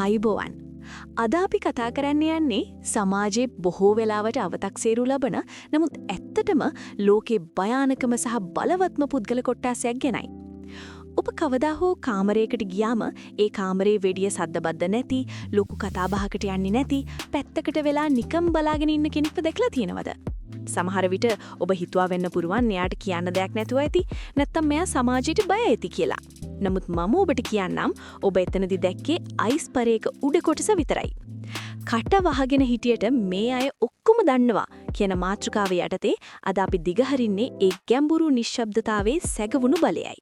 ආයුබෝවන්. අද අපි කතා කරන්න යන්නේ සමාජයේ බොහෝ වෙලාවට අවතක්සේරු ලබන නමුත් ඇත්තටම ලෝකේ භයානකම සහ බලවත්ම පුද්ගල කොට්ටාසයක් ගැනයි. ඔබ කවදා හෝ කාමරයකට ගියාම ඒ කාමරේ වෙඩිය සද්දබද්ද නැති, ලොකු කතාබහකට යන්නේ නැති, පැත්තකට වෙලා නිකම් බලාගෙන ඉන්න කෙනෙක්ව දැකලා තියෙනවද? සමහර විට ඔබ හිතුවා වෙන්න පුරුවන් එයාට කියන්න දෙයක් නැතුව ඇති, නැත්තම් මෙයා සමාජයට බය ඇති කියලා. නමුත් මම ඔබට කියන්නම් ඔබ එතනදි දැක්කේ අයිස් පරේක උඩ කොටස විතරයි. කට වහගෙන හිටියට මේ අය ඔක්කොම දන්නවා කියන මාතෘකාව යටතේ අද අපි දිගහරින්නේ ඒ ගැඹුරු නිශ්ශබ්දතාවයේ සැගවුණු බලයයි.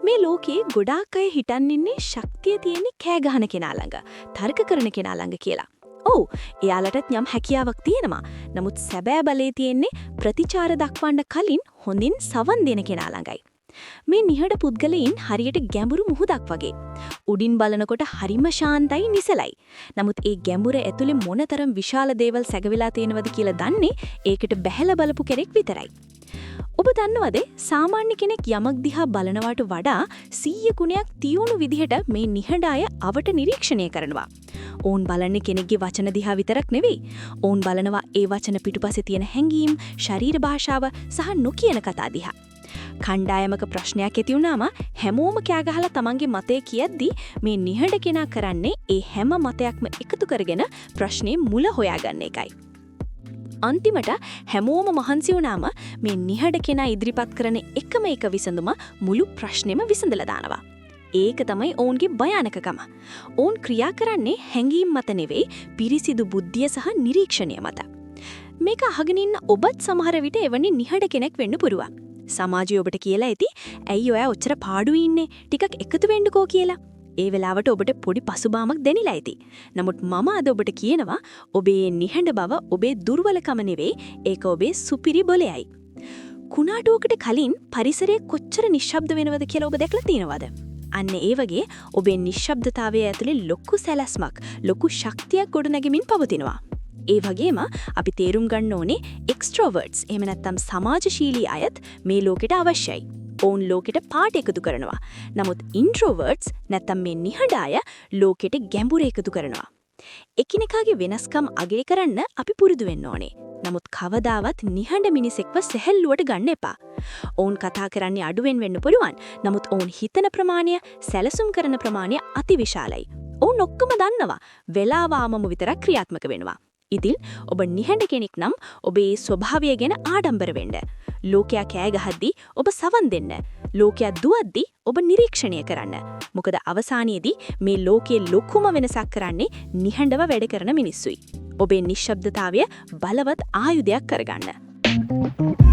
මේ ලෝකේ ගොඩාක් අය හිතන් ඉන්නේ ශක්තිය තියෙන කෑ ගහන කෙනා ළඟ, තර්ක කරන කෙනා ළඟ කියලා. ඔව්, එයාලටත් යම් හැකියාවක් තියෙනවා. නමුත් සැබෑ බලේ තියෙන්නේ ප්‍රතිචාර දක්වන්න කලින් හොඳින් සවන් දෙන කෙනා ළඟයි. මේ නිහඬ පුද්ගලයන් හරියට ගැඹුරු මුහුදක් වගේ. උඩින් බලනකොට හරිම ශාන්තයි නිසලයි. නමුත් ඒ ගැඹුර ඇතුලේ මොනතරම් විශාල දේවල් සැගවිලා තියෙනවද කියලා දන්නේ ඒකට බැහැලා බලපු කෙනෙක් විතරයි. ඔබ දන්නවද සාමාන්‍ය කෙනෙක් යමක් දිහා බලනවට වඩා 100 ගුණයක් තියුණු විදිහට මේ නිහඬ අය අවට නිරීක්ෂණය කරනවා. ඕන් බලන්නේ කෙනෙක්ගේ වචන දිහා විතරක් නෙවෙයි. ඕන් බලනවා ඒ වචන පිටුපස්සේ තියෙන හැඟීම්, ශරීර භාෂාව සහ නොකියන කතා දිහා. කණ්ඩායමක ප්‍රශ්නයක් ඇති වුණාම හැමෝම කෑ ගහලා තමන්ගේ මතය කියද්දී මේ නිහඬ කෙනා කරන්නේ ඒ හැම මතයක්ම එකතු කරගෙන ප්‍රශ්නේ මුල හොයාගන්න එකයි. අන්තිමට හැමෝම මහන්සි වුණාම මේ නිහඬ කෙනා ඉදිරිපත් කරන එකම එක විසඳුම මුළු ප්‍රශ්නෙම විසඳලා දානවා. ඒක තමයි ඔවුන්ගේ භයානකකම. ඔවුන් ක්‍රියා කරන්නේ හැඟීම් මත නෙවෙයි, පිරිසිදු බුද්ධිය සහ නිරීක්ෂණය මත. මේක අහගෙන ඉන්න ඔබත් සමහර විට එවැනි නිහඬ කෙනෙක් වෙන්න පුරුවන්. සමාජය ඔබට කියලා ඇති, ඇයි ඔයා ඔච්චර පාඩුවේ ඉන්නේ? ටිකක් එකතු වෙන්නකෝ කියලා. ඒ වෙලාවට ඔබට පොඩි පසුබාමක් දෙනිලා ඇති. නමුත් මම අද ඔබට කියනවා ඔබේ නිහඬ බව ඔබේ දුර්වලකම නෙවෙයි, ඒක ඔබේ සුපිරි බලයයි. කුණාටුවකට කලින් පරිසරය කොච්චර නිශ්ශබ්ද වෙනවද කියලා ඔබ දැකලා තියෙනවද? අන්න ඒ වගේ ඔබේ නිශ්ශබ්දතාවය ඇතුලේ ලොකු සැලැස්මක්, ලොකු ශක්තියක් ගොඩනැගෙමින් පවතිනවා. ඒ වගේම අපි තේරුම් ගන්න ඕනේ එක්ස්ට්‍රෝවර්ට්ස් එහෙම නැත්නම් සමාජශීලී අයත් මේ ලෝකෙට අවශ්‍යයි. ඔවුන් ලෝකෙට පාට එකතු කරනවා. නමුත් ඉන්ට්‍රෝවර්ට්ස් නැත්නම් මේ නිහඬ අය ලෝකෙට ගැඹුර එකතු කරනවා. එකිනෙකාගේ වෙනස්කම් අගය කරන්න අපි පුරුදු වෙන්න ඕනේ. නමුත් කවදාවත් නිහඬ මිනිසෙක්ව සැහැල්ලුවට ගන්න එපා. ඔවුන් කතා කරන්නේ අඩුවෙන් වෙන්න පුළුවන්. නමුත් ඔවුන් හිතන ප්‍රමාණය, සැලසුම් කරන ප්‍රමාණය අතිවිශාලයි. ඔවුන් ඔක්කොම දන්නවා වෙලාවාමම විතරක් ක්‍රියාත්මක වෙනවා. ඉතින් ඔබ නිහඬ කෙනෙක් නම් ඔබේ ස්වභාවය ගැන ආඩම්බර වෙන්න. ලෝකයා කෑ ගහද්දී ඔබ සවන් දෙන්න. ලෝකයා දුවද්දී ඔබ නිරීක්ෂණය කරන්න. මොකද අවසානයේදී මේ ලෝකයේ ලොකුම වෙනසක් කරන්නේ නිහඬව වැඩ කරන මිනිස්සුයි. ඔබේ නිශ්ශබ්දතාවය බලවත් ආයුධයක් කරගන්න.